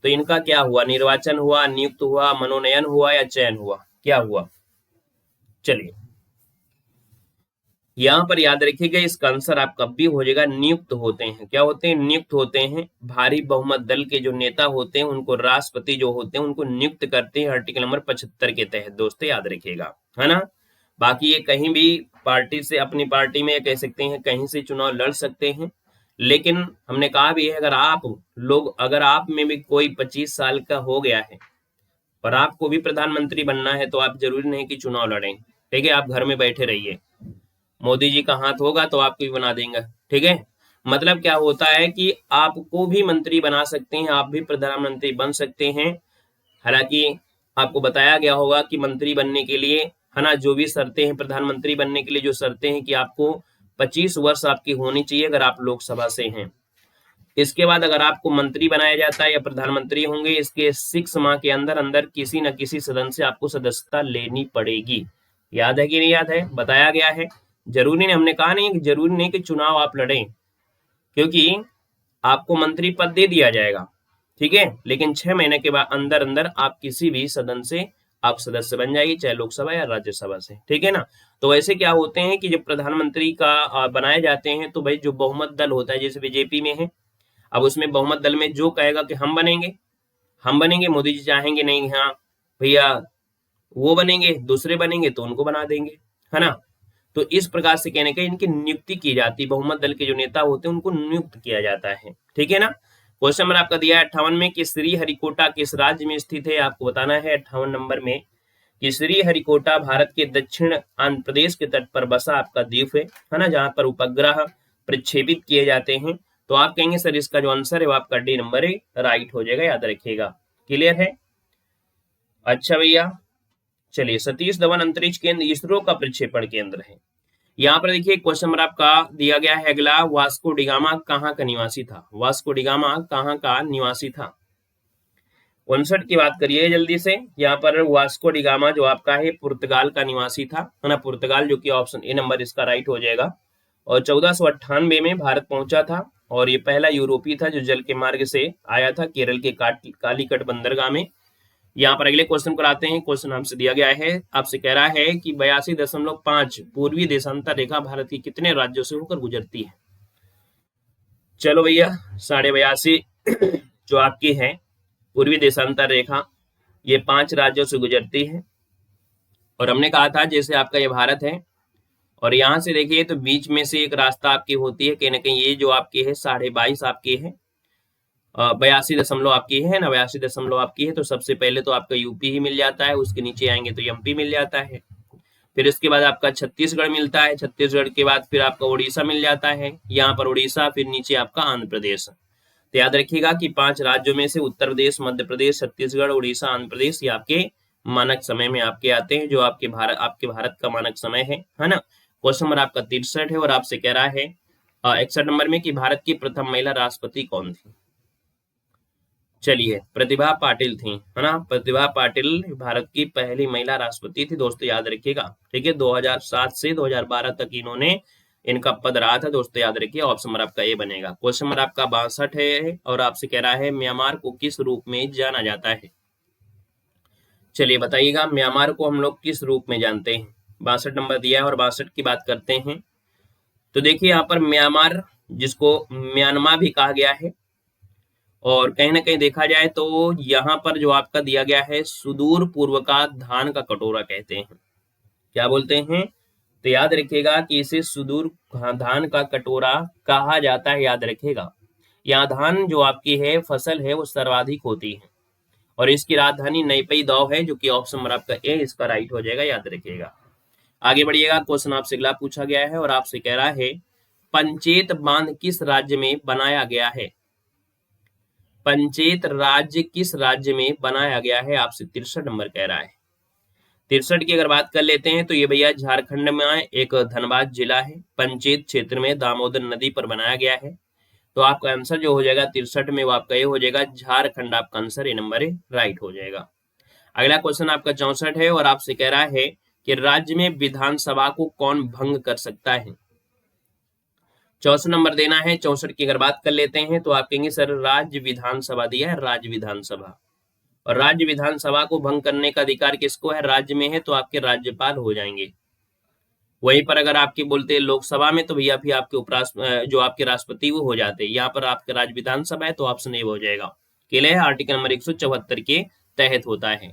तो इनका क्या हुआ, निर्वाचन हुआ, नियुक्त हुआ, मनोनयन हुआ या चयन हुआ, क्या हुआ। चलिए यहाँ पर याद रखिएगा इसका आंसर आपका भी हो जाएगा, नियुक्त होते हैं। क्या होते हैं, नियुक्त होते हैं। भारी बहुमत दल के जो नेता होते हैं उनको राष्ट्रपति जो होते हैं उनको नियुक्त करते हैं आर्टिकल नंबर 75 के तहत, दोस्तों याद रखिएगा, है ना। बाकी ये कहीं भी पार्टी से, अपनी पार्टी में कह सकते हैं कहीं से चुनाव लड़ सकते हैं, लेकिन हमने कहा भी है अगर आप में भी कोई 25 साल का हो गया है और आपको भी प्रधानमंत्री बनना है तो आप जरूरी नहीं कि चुनाव लड़ें। ठीक है, आप घर में बैठे रहिए, मोदी जी का हाथ होगा तो आपको भी बना देंगे। ठीक है, मतलब क्या होता है कि आपको भी मंत्री बना सकते हैं, आप भी प्रधानमंत्री बन सकते हैं। हालांकि आपको बताया गया होगा कि मंत्री बनने के लिए, है ना, जो भी शर्तें हैं, प्रधानमंत्री बनने के लिए जो शर्तें हैं कि आपको 25 वर्ष आपकी होनी चाहिए अगर आप लोकसभा से हैं। इसके बाद अगर आपको मंत्री बनाया जाता है या प्रधानमंत्री होंगे, इसके 6 माह के अंदर अंदर किसी न किसी सदन से आपको सदस्यता लेनी पड़ेगी। याद है कि नहीं याद है, बताया गया है। जरूरी नहीं, हमने कहा नहीं कि जरूरी नहीं कि चुनाव आप लड़ें, क्योंकि आपको मंत्री पद दे दिया जाएगा, ठीक है, लेकिन 6 महीने के बाद अंदर अंदर आप किसी भी सदन से आप सदस्य बन जाएगी, चाहे लोकसभा या राज्यसभा से। ठीक है ना। तो वैसे क्या होते हैं कि जब प्रधानमंत्री का बनाए जाते हैं तो भाई जो बहुमत दल होता है, जैसे बीजेपी में है, अब उसमें बहुमत दल में जो कहेगा कि हम बनेंगे, हम बनेंगे, मोदी जी चाहेंगे नहीं हाँ भैया वो बनेंगे, दूसरे बनेंगे तो उनको बना देंगे, है ना। तो इस प्रकार से कहने का इनकी नियुक्ति की जाती है, बहुमत दल के जो नेता होते हैं उनको नियुक्त किया जाता है। ठीक है ना। क्वेश्चन नंबर आपका दिया है 58 में कि श्रीहरिकोटा किस राज्य में स्थित है, आपको बताना है 58 नंबर में कि श्रीहरिकोटा भारत के दक्षिण आंध्र प्रदेश के तट पर बसा आपका द्वीप है ना, जहां पर उपग्रह प्रक्षेपित किए जाते हैं। तो आप कहेंगे सर इसका जो आंसर है वो आपका डी नंबर राइट हो जाएगा, याद रखिएगा। क्लियर है, अच्छा भैया। चलिए, सतीश धवन अंतरिक्ष केंद्र इसरो का प्रक्षेपण केंद्र है। यहाँ पर देखिए क्वेश्चन नंबर आपका दिया गया है अगला, वास्को डिगामा कहाँ का निवासी था, वास्को डिगामा कहाँ का निवासी था। 59 की बात करिए जल्दी से। यहाँ पर वास्को डिगामा जो आपका है पुर्तगाल का निवासी था, है ना, पुर्तगाल, जो कि ऑप्शन ए नंबर इसका राइट हो जाएगा। और 1498 में भारत पहुंचा था और ये पहला यूरोपीय था जो जल के मार्ग से आया था केरल के कालीकट बंदरगाह में। यहाँ पर अगले क्वेश्चन पर आते हैं। क्वेश्चन हमसे दिया गया है, आपसे कह रहा है कि 82.5 पूर्वी देशांतर रेखा भारत की कितने राज्यों से होकर गुजरती है। चलो भैया, 82.5 जो आपकी है पूर्वी देशांतर रेखा, ये 5 राज्यों से गुजरती है। और हमने कहा था जैसे आपका ये भारत है और यहाँ से देखिए तो बीच में से एक रास्ता आपकी होती है, कहीं ना कहीं ये जो आपकी है 22.5 आपकी है, 82 आपकी है ना, 82 आपकी है। तो सबसे पहले तो आपका यूपी ही मिल जाता है, उसके नीचे आएंगे तो एमपी मिल जाता है, फिर इसके बाद आपका छत्तीसगढ़ मिलता है, छत्तीसगढ़ के बाद फिर आपका उड़ीसा मिल जाता है, यहाँ पर उड़ीसा, फिर नीचे आपका आंध्र प्रदेश। तो याद रखिएगा कि 5 राज्यों में से उत्तर प्रदेश, मध्य प्रदेश, छत्तीसगढ़, उड़ीसा, आंध्र प्रदेश ये आपके मानक समय में आपके आते हैं, जो आपके भारत का मानक समय है ना। क्वेश्चन नंबर आपका 63 है और आपसे कह रहा है 61 नंबर में कि भारत की प्रथम महिला राष्ट्रपति कौन थी। चलिए, प्रतिभा पाटिल थी, है ना, प्रतिभा पाटिल भारत की पहली महिला राष्ट्रपति थी, दोस्तों याद रखिएगा। ठीक है, 2007 से 2012 तक इन्होंने इनका पद रहा था, दोस्तों याद रखिए। ऑप्शन नंबर आपका ए बनेगा। क्वेश्चन नंबर आपका 62 है और आपसे कह रहा है म्यांमार को किस रूप में जाना जाता है। चलिए बताइएगा, म्यांमार को हम लोग किस रूप में जानते हैं। 62 नंबर दिया है और 62 की बात करते हैं। तो देखिए यहाँ पर म्यांमार, जिसको म्यांमार भी कहा गया है, और कहीं ना कहीं देखा जाए तो यहाँ पर जो आपका दिया गया है सुदूर पूर्व का धान का कटोरा कहते हैं। क्या बोलते हैं, तो याद रखिएगा कि इसे सुदूर धान का कटोरा कहा जाता है, याद रखिएगा। यहाँ धान जो आपकी है फसल है वो सर्वाधिक होती है और इसकी राजधानी नईपई दाव है, जो कि ऑप्शन नंबर आपका ए इसका राइट हो जाएगा, याद रखिएगा। आगे बढ़िएगा, क्वेश्चन आपसे अगला पूछा गया है और आपसे कह रहा है पंचेत बांध किस राज्य में बनाया गया है? पंचेत राज्य किस राज्य में बनाया गया है, आपसे 63 नंबर कह रहा है। 63 की अगर बात कर लेते हैं तो ये भैया झारखंड में एक धनबाद जिला है, पंचेत क्षेत्र में दामोदर नदी पर बनाया गया है। तो आपका आंसर जो हो जाएगा 63 में वो आपका ये हो जाएगा झारखंड, आपका आंसर ए नंबर है, राइट हो जाएगा। अगला क्वेश्चन आपका 64 है और आपसे कह रहा है कि राज्य में विधानसभा को कौन भंग कर सकता है? 64 नंबर देना है। 64 की अगर बात कर लेते हैं तो आप कहेंगे सर राज्य विधानसभा दिया है, राज्य विधानसभा, और राज्य विधानसभा को भंग करने का अधिकार किसको है? राज्य में है, तो आपके राज्यपाल हो जाएंगे। वहीं पर अगर आपके बोलते हैं लोकसभा में तो भैया भी आपके उपराष्ट्रपति जो आपके राष्ट्रपति वो हो जाते हैं। यहाँ पर आपके राज्य विधानसभा है तो ऑप्शन ए हो जाएगा। क्लियर है, आर्टिकल नंबर 174 के तहत होता है।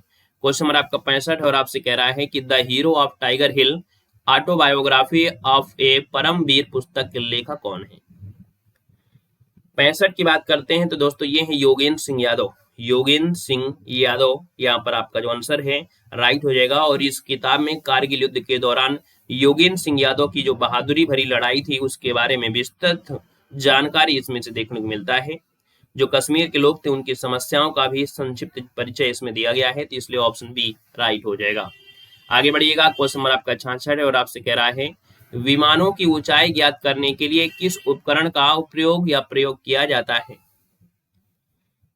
क्वेश्चन नंबर आपका 65 और आपसे कह रहा है कि the hero of Tiger Hill autobiography of a Paramvir पुस्तक के लेखक कौन है? 65 की बात करते हैं तो दोस्तों ये है योगेंद्र सिंह यादव। योगेंद्र सिंह यादव यहाँ पर आपका जो आंसर है राइट हो जाएगा। और इस किताब में कारगिल युद्ध के दौरान योगेंद्र सिंह यादव की जो बहादुरी भरी लड़ाई थी उसके बारे में विस्तृत जानकारी इसमें से देखने को मिलता है। जो कश्मीर के लोग थे उनकी समस्याओं का भी संक्षिप्त परिचय इसमें दिया गया है, तो इसलिए ऑप्शन बी राइट हो जाएगा। आगे बढ़िएगा, क्वेश्चन नंबर आपका 66 है और आपसे कह रहा है विमानों की ऊंचाई ज्ञात करने के लिए किस उपकरण का उपयोग या प्रयोग किया जाता है?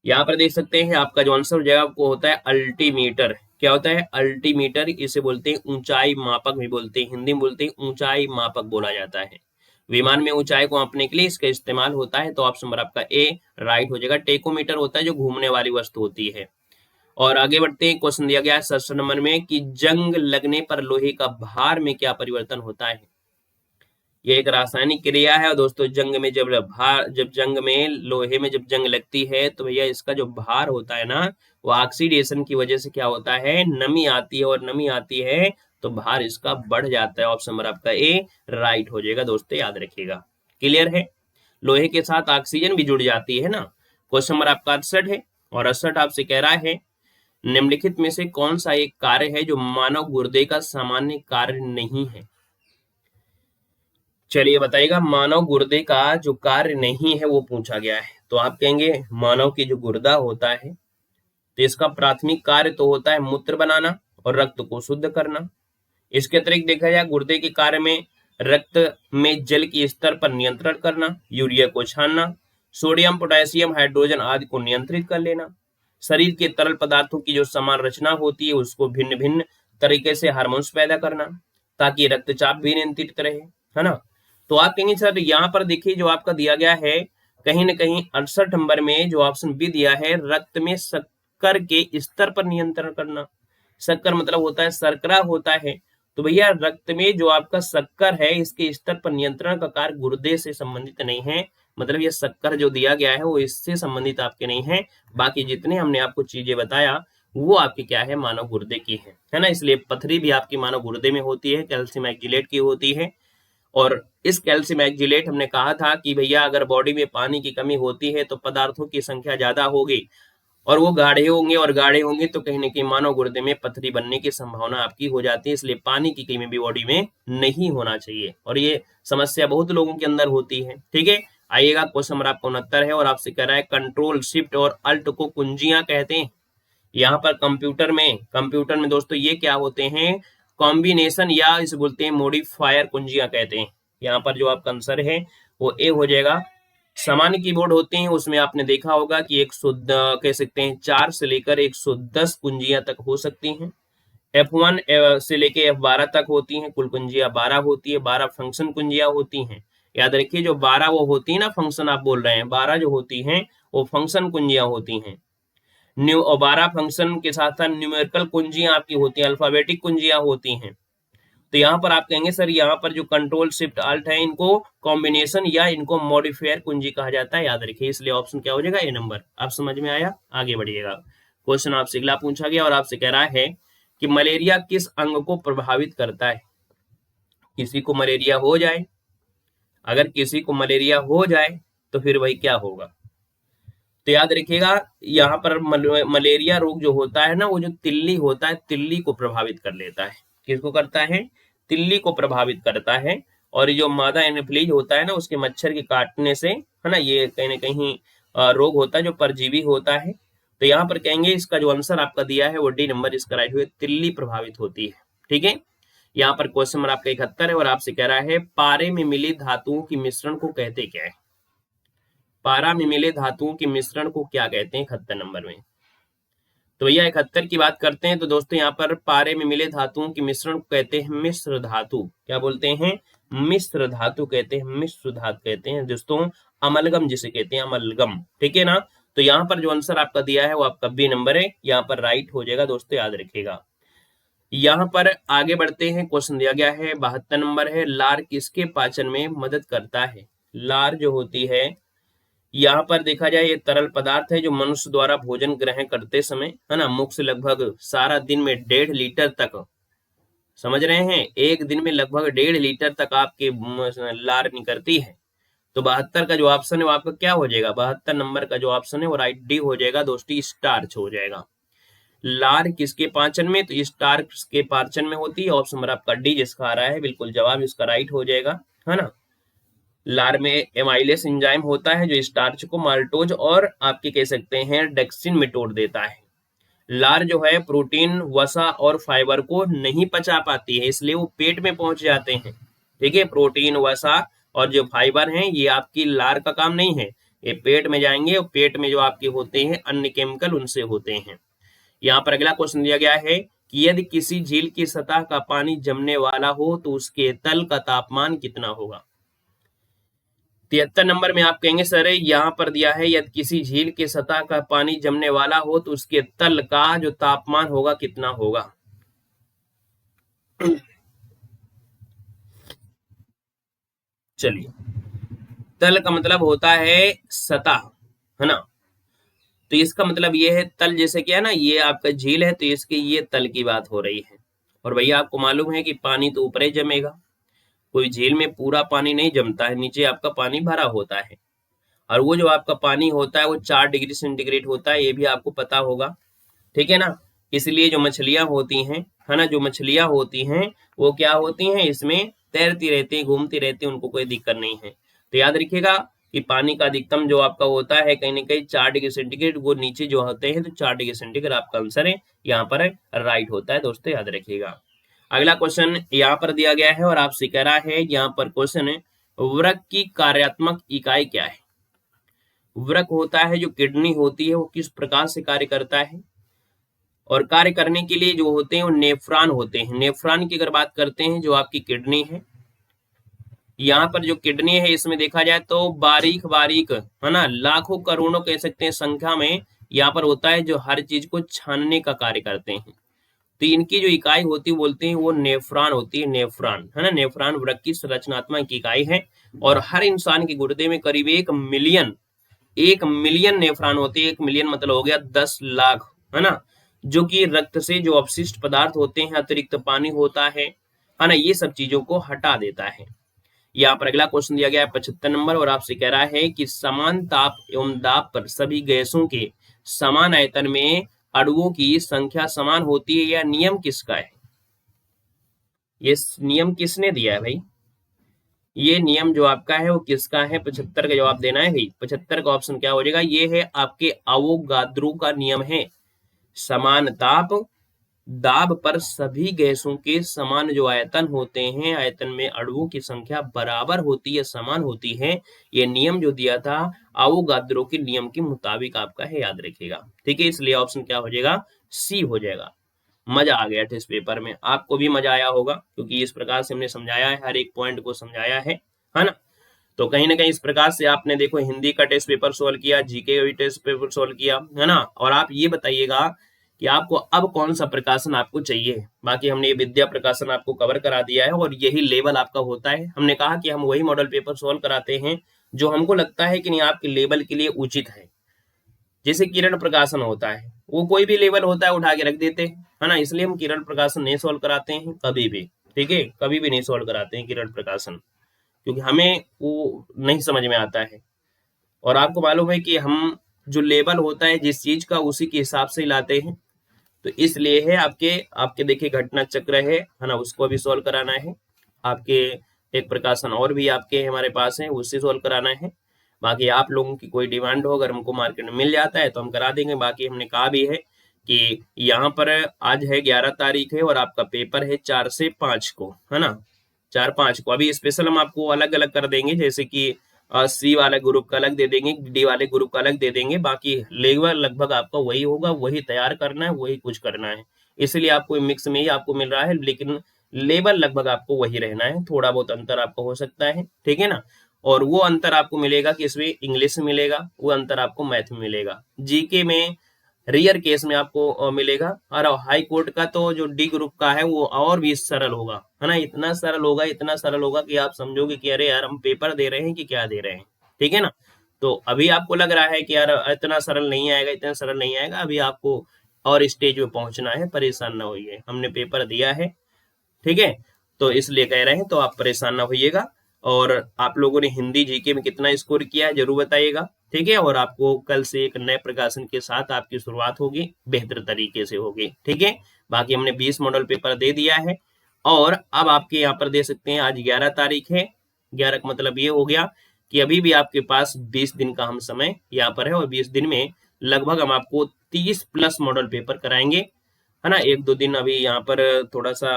यहाँ पर देख सकते हैं आपका जो आंसर हो जाएगा आपको होता है अल्टीमीटर। क्या होता है? अल्टीमीटर। इसे बोलते हैं ऊंचाई मापक भी बोलते हैं, हिंदी में बोलते हैं ऊंचाई मापक बोला जाता है। विमान में ऊंचाई को मापने के लिए इसका इस्तेमाल होता है, तो ऑप्शन नंबर आपका ए राइट हो जाएगा। टेकोमीटर होता है जो घूमने वाली वस्तु होती है। और आगे बढ़ते हैं, क्वेश्चन दिया गया है 67 नंबर में कि जंग लगने पर लोहे का भार में क्या परिवर्तन होता है? ये एक रासायनिक क्रिया है और दोस्तों जंग में जब जंग में लोहे में जब जंग लगती है तो भैया इसका जो भार होता है ना वो ऑक्सीडेशन की वजह से क्या होता है, नमी आती है, और नमी आती है तो भार इसका बढ़ जाता है। ऑप्शन नंबर आपका ए राइट हो जाएगा दोस्तों, याद रखिएगा। क्लियर है, लोहे के साथ ऑक्सीजन भी जुड़ जाती है ना। क्वेश्चन नंबर आपका 68 है और 68 आपसे कह रहा है निम्नलिखित में से कौन सा एक कार्य है जो मानव गुर्दे का सामान्य कार्य नहीं है? चलिए बताइएगा, मानव गुर्दे का जो कार्य नहीं है वो पूछा गया है। तो आप कहेंगे मानव की जो गुर्दा होता है तो इसका प्राथमिक कार्य तो होता है मूत्र बनाना और रक्त को शुद्ध करना। इसके अतिरिक्त देखा जाए गुर्दे के कार्य में रक्त में जल की स्तर पर नियंत्रण करना, यूरिया को छानना, सोडियम पोटेशियम हाइड्रोजन आदि को नियंत्रित कर लेना, शरीर के तरल पदार्थों की जो समान रचना होती है उसको भिन्न भिन्न तरीके से हार्मोन्स पैदा करना ताकि रक्तचाप भी नियंत्रित रहे, है ना। तो आप कहेंगे सर यहाँ पर देखिए जो आपका दिया गया है कहीं ना कहीं 68 नंबर में जो ऑप्शन बी दिया है रक्त में शक्कर के स्तर पर नियंत्रण करना। शक्कर मतलब होता है शर्करा होता है, तो भैया रक्त में जो आपका शक्कर है इसके स्तर पर नियंत्रण का कार्य गुर्दे से संबंधित नहीं है। मतलब ये शक्कर जो दिया गया है वो इससे संबंधित आपके नहीं है। बाकी जितने हमने आपको चीजें बताया वो आपकी क्या है, मानव गुर्दे की है ना। इसलिए पथरी भी आपकी मानव गुर्दे में होती है, कैल्शियम एक्जिलेट की होती है। और इस कैल्शियम एक्जिलेट हमने कहा था कि भैया अगर बॉडी में पानी की कमी होती है तो पदार्थों की संख्या ज्यादा होगी और वो गाढ़े होंगे, और गाढ़े होंगे तो कहीं ना कहीं मानव गुर्दे में पथरी बनने की संभावना आपकी हो जाती है। इसलिए पानी की कमी भी बॉडी में नहीं होना चाहिए, और ये समस्या बहुत लोगों के अंदर होती है। ठीक है, आइएगा क्वेश्चन नंबर आपका 69 है और आपसे कह रहा है कंट्रोल शिफ्ट और अल्ट को कुंजियां कहते हैं। यहाँ पर कंप्यूटर में दोस्तों ये क्या होते हैं, कॉम्बिनेशन या इसे बोलते हैं मॉडिफायर कुंजियां कहते हैं। यहाँ पर जो आपका आंसर है वो ए हो जाएगा। सामान्य कीबोर्ड होते हैं उसमें आपने देखा होगा कि 100 कह सकते हैं 4 से लेकर 110 कुंजियां तक हो सकती हैं। F1 से लेकर F12 तक होती हैं, कुल कुंजियां 12 होती है। 12 फंक्शन कुंजियां होती हैं। याद रखिए जो 12 वो होती है ना फंक्शन आप बोल रहे हैं, 12 जो होती हैं वो फंक्शन कुंजियां होती हैं। 12 फंक्शन के साथ साथ न्यूमेरिकल कुंजियां आपकी होती हैं, अल्फाबेटिक कुंजियां होती हैं। तो यहाँ पर आप कहेंगे सर यहाँ पर जो कंट्रोल शिफ्ट अल्ट है इनको कॉम्बिनेशन या इनको मॉडिफायर कुंजी कहा जाता है, याद रखिए। इसलिए ऑप्शन क्या हो जाएगा, ए नंबर। आप समझ में आया, आगे बढ़िएगा। क्वेश्चन आपसे अगला पूछा गया और आपसे कह रहा है कि मलेरिया किस अंग को प्रभावित करता है? किसी को मलेरिया हो जाए, अगर किसी को मलेरिया हो जाए तो फिर वही क्या होगा, तो याद रखिएगा, यहाँ पर मलेरिया रोग जो होता है ना, वो जो तिल्ली होता है, तिल्ली को प्रभावित कर लेता है। किसको करता है? तिल्ली को प्रभावित करता है। और ये जो मादा एनोफिलीज होता है ना, उसके मच्छर के काटने से, है ना, ये कहीं ना कहीं रोग होता है जो परजीवी होता है। तो यहाँ पर कहेंगे इसका जो आंसर आपका दिया है वो डी नंबर इसका राइट हुए, तिल्ली प्रभावित होती है। ठीक है, यहाँ पर क्वेश्चन नंबर आपका 71 है और आपसे कह रहा है पारे में मिली धातुओं की मिश्रण को कहते क्या है? पारा में मिले धातुओं के मिश्रण को क्या कहते हैं 71 नंबर में? तो भैया 71 की बात करते हैं तो दोस्तों यहाँ पर पारे में मिले धातुओं के मिश्रण को कहते हैं मिश्र धातु। क्या बोलते हैं? मिश्र धातु कहते हैं, मिश्र धातु कहते हैं दोस्तों, अमलगम जिसे कहते हैं, अमलगम। ठीक है ना। तो यहाँ पर जो आंसर आपका दिया है वो आपका बी नंबर है, यहाँ पर राइट हो जाएगा दोस्तों, याद रखिएगा। यहाँ पर आगे बढ़ते हैं, क्वेश्चन दिया गया है 72 नंबर है, लार किसके पाचन में मदद करता है? लार जो होती है, यहाँ पर देखा जाए ये तरल पदार्थ है जो मनुष्य द्वारा भोजन ग्रहण करते समय, है ना, मुख से लगभग सारा दिन में 1.5 लीटर तक, समझ रहे हैं, एक दिन में लगभग 1.5 लीटर तक आपकी लार निकलती है। तो 72 का जो ऑप्शन है वो आपका क्या हो जाएगा? 72 नंबर का जो ऑप्शन है वो राइट डी हो जाएगा दोस्तों, स्टार्च हो जाएगा। लार किसके पाचन में? तो स्टार्च के पाचन में होती है। ऑप्शन नंबर आपका डी जिसका आ रहा है बिल्कुल जवाब इसका राइट हो जाएगा, है ना। लार में एमाइलेस एंजाइम होता है जो स्टार्च को माल्टोज और आपके कह सकते हैं डेक्सिन में तोड़ देता है। लार जो है प्रोटीन, वसा और फाइबर को नहीं पचा पाती है, इसलिए वो पेट में पहुंच जाते हैं। ठीक है, प्रोटीन, वसा और जो फाइबर हैं ये आपकी लार का काम नहीं है, ये पेट में जाएंगे और पेट में जो आपके होते हैं अन्य केमिकल उनसे होते हैं। यहाँ पर अगला क्वेश्चन दिया गया है कि यदि किसी झील की सतह का पानी जमने वाला हो तो उसके तल का तापमान कितना होगा? 73 नंबर में आप कहेंगे सर यहाँ पर दिया है यदि किसी झील के सतह का पानी जमने वाला हो तो उसके तल का जो तापमान होगा कितना होगा? चलिए, तल का मतलब होता है सतह, है ना। तो इसका मतलब ये है तल, जैसे क्या है ना, ये आपका झील है तो इसके ये तल की बात हो रही है। और भैया आपको मालूम है कि पानी तो ऊपर ही जमेगा, कोई झील में पूरा पानी नहीं जमता है, नीचे आपका पानी भरा होता है। और वो जो आपका पानी होता है वो 4 डिग्री सेंटीग्रेड होता है, ये भी आपको पता होगा। ठीक है ना। इसलिए जो मछलियां होती हैं, है ना, जो मछलियां होती हैं वो क्या होती हैं, इसमें तैरती रहती हैं, घूमती रहती हैं, उनको कोई दिक्कत नहीं है। तो याद रखिएगा कि पानी का अधिकतम जो आपका होता है कहीं ना कहीं 4 डिग्री सेंटीग्रेड, वो नीचे जो होते हैं तो 4 डिग्री सेंटीग्रेड आपका आंसर है, यहाँ पर राइट होता है दोस्तों, याद रखिएगा। अगला क्वेश्चन यहाँ पर दिया गया है और आपसे कह रहा है, यहाँ पर क्वेश्चन है वृक्क की कार्यात्मक इकाई क्या है? वृक्क होता है जो किडनी होती है वो किस प्रकार से कार्य करता है? और कार्य करने के लिए जो होते हैं वो नेफ्रॉन होते हैं। नेफ्रॉन की अगर बात करते हैं, जो आपकी किडनी है, यहाँ पर जो किडनी है इसमें देखा जाए तो बारीक बारीक, है ना, लाखों करोड़ों कह सकते हैं संख्या में यहाँ पर होता है जो हर चीज को छानने का कार्य करते हैं। तो इनकी जो इकाई होती है बोलते हैं वो नेफ्रॉन होती है, नेफ्रॉन, है ना। नेफ्रॉन वृक्क की संरचनात्मक इकाई है और हर इंसान के गुर्दे में करीब 1 मिलियन नेफ्रॉन होते हैं। 1 मिलियन मतलब हो गया 10 लाख, है ना, जो कि रक्त से जो अपशिष्ट पदार्थ होते हैं, अतिरिक्त पानी होता है ना, ये सब चीजों को हटा देता है। यहाँ पर अगला क्वेश्चन दिया गया है 75 नंबर और आपसे कह रहा है कि समान ताप एवं दाब पर सभी गैसों के समान आयतन में अणुओं की संख्या समान होती है, यह नियम किसका है? ये नियम किसने दिया है भाई? ये नियम जो आपका है वो किसका है? 75 का जवाब देना है भाई। 75 का ऑप्शन क्या हो जाएगा? ये है आपके अवोगाद्रो का नियम है। समान ताप दाब पर सभी गैसों के समान जो आयतन होते हैं, आयतन में अणुओं की संख्या बराबर होती है, समान होती है। ये नियम जो दिया था अवोगाद्रो के नियम के मुताबिक आपका है, याद रखिएगा। ठीक है, इसलिए ऑप्शन क्या हो जाएगा? सी हो जाएगा। मजा आ गया टेस्ट पेपर में, आपको भी मजा आया होगा क्योंकि इस प्रकार से हमने समझाया है, हर एक पॉइंट को समझाया है ना। तो कहीं ना कहीं इस प्रकार से आपने देखो हिंदी का टेस्ट पेपर सोल्व किया, जीके का भी टेस्ट पेपर सोल्व किया, है ना। और आप ये बताइएगा कि आपको अब कौन सा प्रकाशन आपको चाहिए। बाकी हमने ये विद्या प्रकाशन आपको कवर करा दिया है और यही लेवल आपका होता है। हमने कहा कि हम वही मॉडल पेपर सोल्व कराते हैं जो हमको लगता है कि नहीं आपके लेवल के लिए उचित है। जैसे किरण प्रकाशन होता है, वो कोई भी लेवल होता है उठा के रख देते हैं, है ना, इसलिए हम किरण प्रकाशन नहीं सोल्व कराते हैं कभी भी। ठीक है, कभी भी नहीं सोल्व कराते हैं किरण प्रकाशन, क्योंकि हमें वो नहीं समझ में आता है। और आपको मालूम है कि हम जो लेवल होता है जिस चीज का उसी के हिसाब से लाते हैं। तो इसलिए है आपके आपके देखिए घटना चक्र है ना, उसको भी सॉल्व कराना है। आपके एक प्रकाशन और भी आपके हमारे पास है, उससे सॉल्व कराना है। बाकी आप लोगों की कोई डिमांड हो, अगर हमको मार्केट में मिल जाता है तो हम करा देंगे। बाकी हमने कहा भी है कि यहाँ पर आज है 11 तारीख है और आपका पेपर है 4 से 5 को, है ना, 4-5 को। अभी स्पेशल हम आपको अलग अलग कर देंगे, जैसे कि सी वाले ग्रुप का अलग दे देंगे, डी वाले ग्रुप का अलग दे देंगे। बाकी लेवल लगभग आपका वही होगा, वही तैयार करना है, वही कुछ करना है। इसलिए आपको मिक्स में ही आपको मिल रहा है, लेकिन लेवल लगभग आपको वही रहना है। थोड़ा बहुत अंतर आपको हो सकता है, ठीक है ना। और वो अंतर आपको मिलेगा कि इसमें इंग्लिश में मिलेगा, वो अंतर आपको मैथ में मिलेगा। जीके में रेयर केस में आपको मिलेगा। और हाई कोर्ट का तो जो डी ग्रुप का है वो और भी सरल होगा, है ना। इतना सरल होगा, इतना सरल होगा कि आप समझोगे कि अरे यार हम पेपर दे रहे हैं कि क्या दे रहे हैं, ठीक है ना। तो अभी आपको लग रहा है कि यार इतना सरल नहीं आएगा, इतना सरल नहीं आएगा। अभी आपको और स्टेज पे पहुंचना है, परेशान ना होइए। हमने पेपर दिया है, ठीक है, तो इसलिए कह रहे हैं, तो आप परेशान ना होइएगा। और आप लोगों ने हिंदी जीके में कितना स्कोर किया है जरूर बताइएगा, ठीक है। और आपको कल से एक नए प्रकाशन के साथ आपकी शुरुआत होगी, बेहतर तरीके से होगी, ठीक है। बाकी हमने 20 मॉडल पेपर दे दिया है। और अब आपके यहाँ पर दे सकते हैं, आज 11 तारीख है। 11 का मतलब ये हो गया कि अभी भी आपके पास 20 दिन का हम समय यहाँ पर है, और 20 दिन में लगभग हम आपको 30 प्लस मॉडल पेपर कराएंगे, है ना। एक दो दिन अभी यहाँ पर थोड़ा सा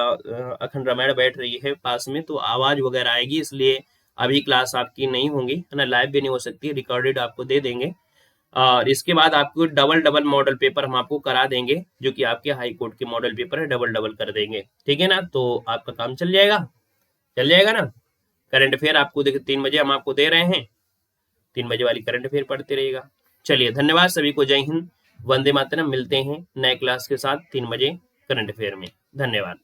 अखंड रामायण बैठ रही है पास में, तो आवाज वगैरह आएगी, इसलिए अभी क्लास आपकी नहीं होंगी, है ना। लाइव भी नहीं हो सकती, रिकॉर्डेड आपको दे देंगे। और इसके बाद आपको डबल डबल मॉडल पेपर हम आपको करा देंगे, जो कि आपके हाई कोर्ट के मॉडल पेपर है, डबल डबल कर देंगे, ठीक है ना। तो आपका काम चल जाएगा, चल जाएगा ना। करंट अफेयर आपको देखिए 3 बजे हम आपको दे रहे हैं, 3 बजे वाली करंट अफेयर पढ़ते रहेगा। चलिए, धन्यवाद सभी को, जय हिंद, वंदे मातरम। मिलते हैं नए क्लास के साथ 3 बजे करंट अफेयर में। धन्यवाद।